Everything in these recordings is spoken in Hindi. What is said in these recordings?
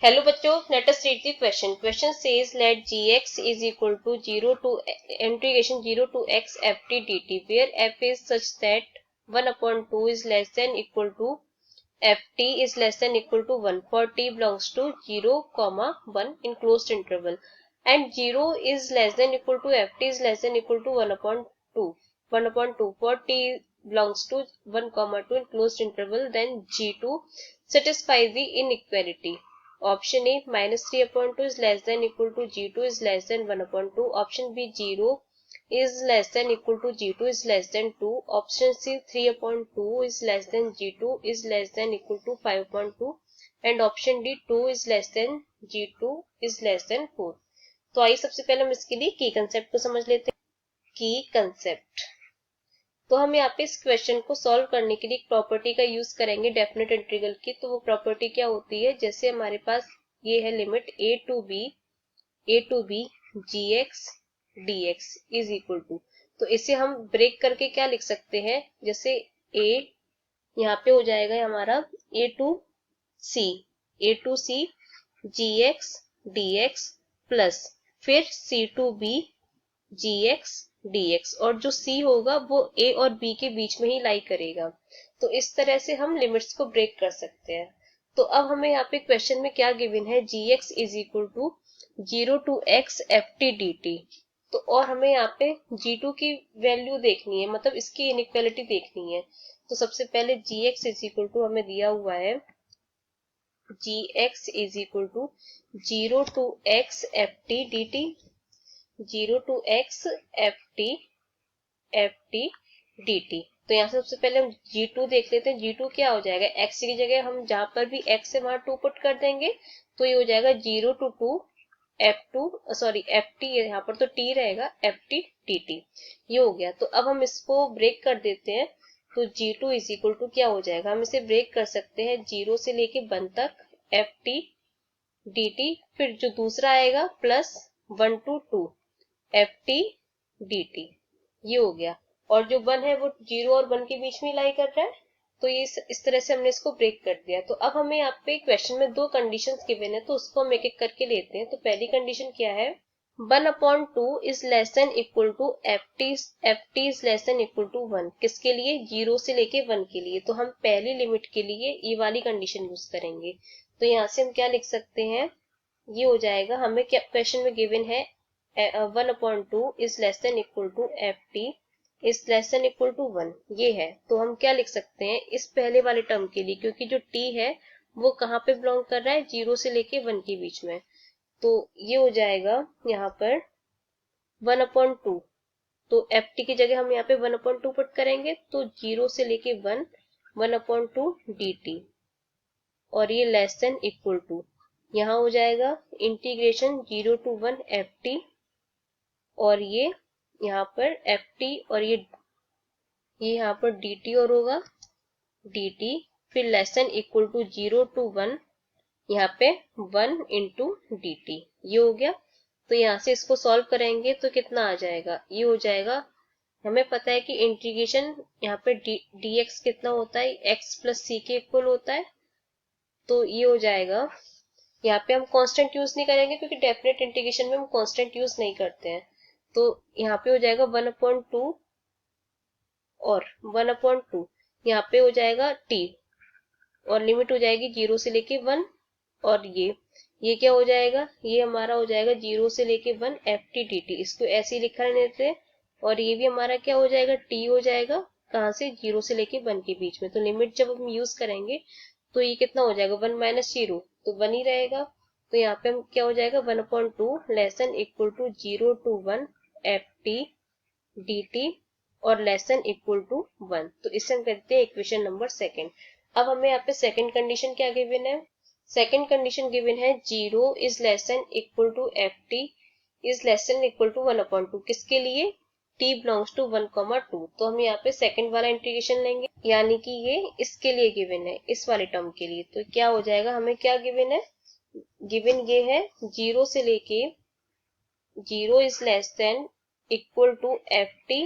Hello बच्चों, let us read the question. Question says let gx is equal to 0 to integration 0 to x ft dt, where f is such that 1 upon 2 is less than equal to ft is less than equal to 1 for t belongs to 0, 1 in closed interval, and 0 is less than equal to ft is less than equal to 1 upon 2 for t belongs to 1, 2 in closed interval, then g2 satisfies the inequality. Option A minus 3 upon 2 is less than equal to g2 is less than 1 upon 2. Option B 0 is less than equal to g2 is less than 2. Option C 3 upon 2 is less than g2 is less than equal to 5 upon 2. And option D 2 is less than g2 is less than 4. तो आइए सबसे पहले हम इसके लिए की कंसेप्ट को समझ लेते हैं। की कंसेप्ट, तो हम यहाँ पे इस क्वेश्चन को सॉल्व करने के लिए एक प्रॉपर्टी का यूज करेंगे डेफिनेट इंटीग्रल की। तो वो प्रॉपर्टी क्या होती है, जैसे हमारे पास ये है limit a to b gx dx is equal to, तो इसे हम ब्रेक करके क्या लिख सकते हैं, जैसे a यहाँ पे हो जाएगा हमारा a to c gx dx plus फिर c to b gx dx, और जो c होगा वो a और b के बीच में ही लाई करेगा। तो इस तरह से हम लिमिट्स को ब्रेक कर सकते हैं। तो अब हमें यहाँ पे क्वेश्चन में क्या गिवन है, gx is equal to 0 to x ft dt। तो और हमें यहाँ पे g2 की वैल्यू देखनी है, मतलब इसकी इनइक्वालिटी देखनी है। तो सबसे पहले gx इज इक्वल टू हमें दिया हुआ है gx is equal to 0 to x ft dt, 0 to x ft dt। तो यहाँ सबसे पहले हम g2 देख लेते हैं। g2 क्या हो जाएगा, x की जगह हम जहां पर भी x है वहां 2 पुट कर देंगे, तो ये हो जाएगा 0 टू 2 ft, यहाँ पर तो t रहेगा, ft dt ये हो गया। तो अब हम इसको ब्रेक कर देते हैं। तो g2 इज इक्वल टू क्या हो जाएगा, हम इसे ब्रेक कर सकते हैं 0 से लेके 1 तक ft dt, फिर जो दूसरा आएगा प्लस 1 टू 2 ft dt ये हो गया, और जो 1 है वो 0 और 1 के बीच में लाई कर रहा है। तो ये इस तरह से हमने इसको ब्रेक कर दिया। तो अब हमें यहाँ पे क्वेश्चन में 2 कंडीशंस गिवन है, तो उसको हम एक एक करके लेते हैं। तो पहली कंडीशन क्या है, 1 upon 2 is less than equal to ft is less than equal to 1, किसके लिए, 0 से लेके 1 के लिए। तो हम पहली लिमिट के लिए ये वाली कंडीशन यूज करेंगे। तो यहाँ से हम क्या लिख सकते हैं, ये हो जाएगा, हमें क्या क्वेश्चन में गिवन है 1 upon 2 is less than equal to ft is less than equal to 1 ये है। तो हम क्या लिख सकते हैं इस पहले वाले टर्म के लिए, क्योंकि जो t है वो कहाँ पे बिलोंग कर रहा है, 0 से लेके 1 के बीच में। तो ये हो जाएगा यहाँ पर 1 अपॉन 2, तो ft की जगह हम यहाँ पे 1 अपॉन 2 पुट करेंगे, तो 0 से लेके 1 अपॉन 2 dt, और ये लेस देन इक्वल टू यहाँ हो जाएगा इंटीग्रेशन 0 टू 1 ft, और ये यहाँ पर ft, और ये यहाँ पर dt और होगा dt, फिर less than equal to 0 to 1 यहाँ पे 1 इंटू dt ये हो गया। तो यहाँ से इसको सॉल्व करेंगे तो कितना आ जाएगा, ये हो जाएगा, हमें पता है कि इंटीग्रेशन यहाँ पे dx कितना होता है, x प्लस c के इक्वल होता है। तो ये हो जाएगा, यहाँ पे हम कांस्टेंट यूज नहीं करेंगे क्योंकि डेफिनेट इंटीग्रेशन में हम कांस्टेंट यूज नहीं करते हैं। तो यहाँ पे हो जाएगा 1 अपॉन 2 और 1 अपॉन 2, यहाँ पे हो जाएगा t, और लिमिट हो जाएगी 0 से लेके 1, और ये क्या हो जाएगा, ये हमारा हो जाएगा 0 से लेके 1 ft dt, इसको ऐसे ही लिखा लेते हैं। और ये भी हमारा क्या हो जाएगा, t हो जाएगा, कहाँ से, 0 से लेके 1 के बीच में। तो लिमिट जब हम यूज करेंगे तो ये कितना हो जाएगा, 1 माइनस 0, तो 1 ही रहेगा। तो यहाँ पे हम क्या हो जाएगा 1 upon 2 less than equal to 0 to 1 ft dt और लेस देन इक्वल टू 1। तो इससे हम कहते हैं इक्वेशन नंबर सेकंड। अब हमें यहाँ पे सेकंड कंडीशन क्या गिवन है, सेकंड कंडीशन गिवन है 0 is less than equal to ft is less than equal to 1 upon 2, किसके लिए, t बिलोंग्स टू 1, 2। तो हम यहाँ पे सेकंड वाला इंटीग्रेशन लेंगे, यानी कि ये इसके लिए गिवन है, इस वाले टर्म के लिए। तो क्या हो जाएगा, हमें क्या गिवन है, गिवन ये है 0 से लेके 0 is less than equal to ft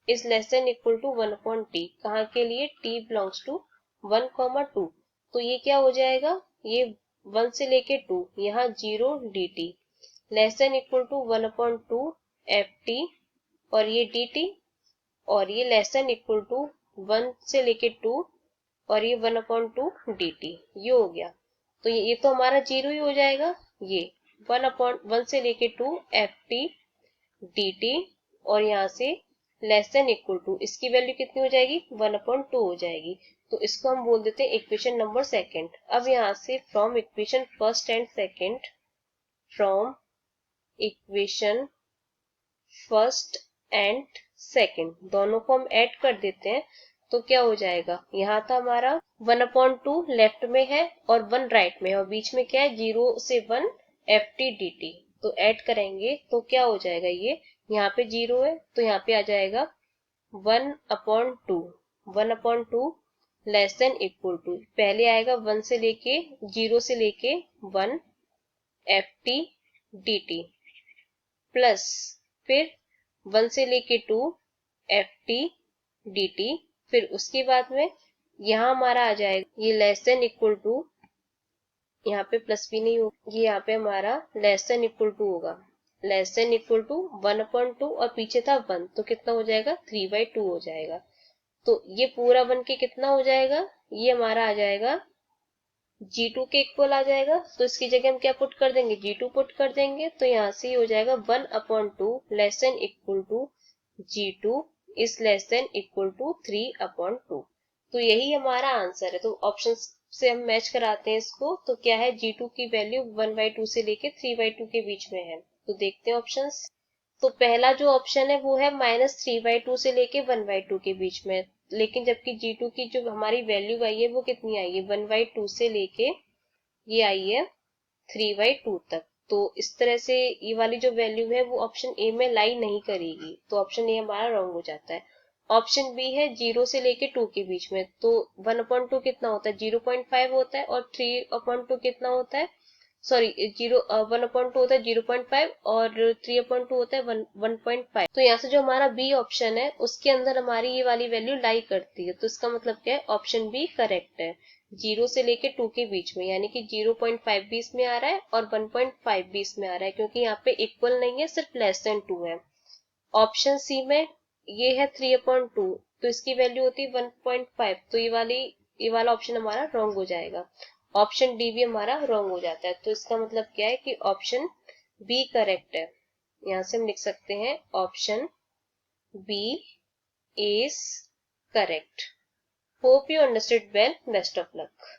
is less than equal to 1 upon t, कहाँ के लिए, t बिलोंग्स टू 1, 2। तो ये क्या हो जाएगा, ये 1 से लेके 2, यहाँ 0 dt less than equal to 1/2 ft और ये dt, और ये लेस देन इक्वल टू 1 से लेके 2 और ये 1/2 dt, ये हो गया। तो ये तो हमारा 0 ही हो जाएगा। ये 1 से लेके 2 ft dt और यहाँ से लेस देन इक्वल टू, इसकी वैल्यू कितनी हो जाएगी 1/2 हो जाएगी। तो इसको हम बोल देते हैं इक्वेशन नंबर सेकंड। अब यहाँ से from equation first and second, from equation first and second दोनों को हम ऐड कर देते हैं। तो क्या हो जाएगा, यहाँ था हमारा 1/2 लेफ्ट में है और 1 राइट में है और बीच में क्या है 0 से 1 ft dt। तो ऐड करेंगे तो क्या हो जाएगा, ये यहाँ पे 0 है तो यहाँ पे आ जाएगा 1/2, 1/2 लेस देन इक्वल टू, पहले आएगा 1 से लेके 0 से लेके 1 ft dt प्लस फिर 1 से लेके 2 ft dt, फिर उसके बाद में यहाँ हमारा आ जाएगा ये लेस देन इक्वल टू, यहाँ पे प्लस भी नहीं होगा, ये यहाँ पे हमारा लेस देन इक्वल टू होगा, लेस देन इक्वल टू 1/2 और पीछे था 1 तो कितना हो जाएगा 3/2 हो जाएगा। तो ये पूरा बन के कितना हो जाएगा, ये हमारा आ जाएगा G2 के इक्वल आ जाएगा। तो इसकी जगह हम क्या पुट कर देंगे, G2 पुट कर देंगे। तो यहाँ से हो जाएगा 1/2 less than equal to G2 is less than equal to 3/2। तो यही हमारा आंसर है। तो ऑप्शन से हम मैच कराते हैं इसको। तो क्या है, G2 की वैल्यू 1/2 से लेके 3/2 के बीच में है। तो देखते हैं ऑप्शंस। तो पहला जो ऑप्शन है वो है -3/2 से लेके 1/2 के बीच में, लेकिन जबकि G2 की जो हमारी वैल्यू आई है वो कितनी आई है 1/2 से लेके ये आई है 3/2 तक। तो इस तरह से ये वाली जो वैल्यू है वो ऑप्शन ए में लाई नहीं करेगी, तो ऑप्शन ए हमारा रॉन्ग हो जाता है। ऑप्शन बी है 0 से लेके 2 के बीच में। तो 1/2 कितना होता है 0.5 होता है और 3/2 कितना होता है, सॉरी 1/2 होता है 0.5 और 3/2 होता है 1.5। तो यहाँ से जो हमारा बी ऑप्शन है उसके अंदर हमारी ये वाली वैल्यू लाई करती है। तो इसका मतलब क्या है, ऑप्शन बी करेक्ट है। 0 से लेके 2 के बीच में, यानी कि 0.5 भी इसमें आ रहा है और 1.5 भी इसमें आ रहा है, क्योंकि यहाँ पे इक्वल नहीं है, सिर्फ लेस देन 2 है। ऑप्शन सी में ये है 3/2 तो इसकी वैल्यू होती है 1.5। तो ये वाला ऑप्शन हमारा रॉन्ग हो जाएगा। ऑप्शन डी भी हमारा रॉन्ग हो जाता है। तो इसका मतलब क्या है कि ऑप्शन बी करेक्ट है। यहाँ से हम लिख सकते हैं option B is correct. Hope you understood well. Best of luck.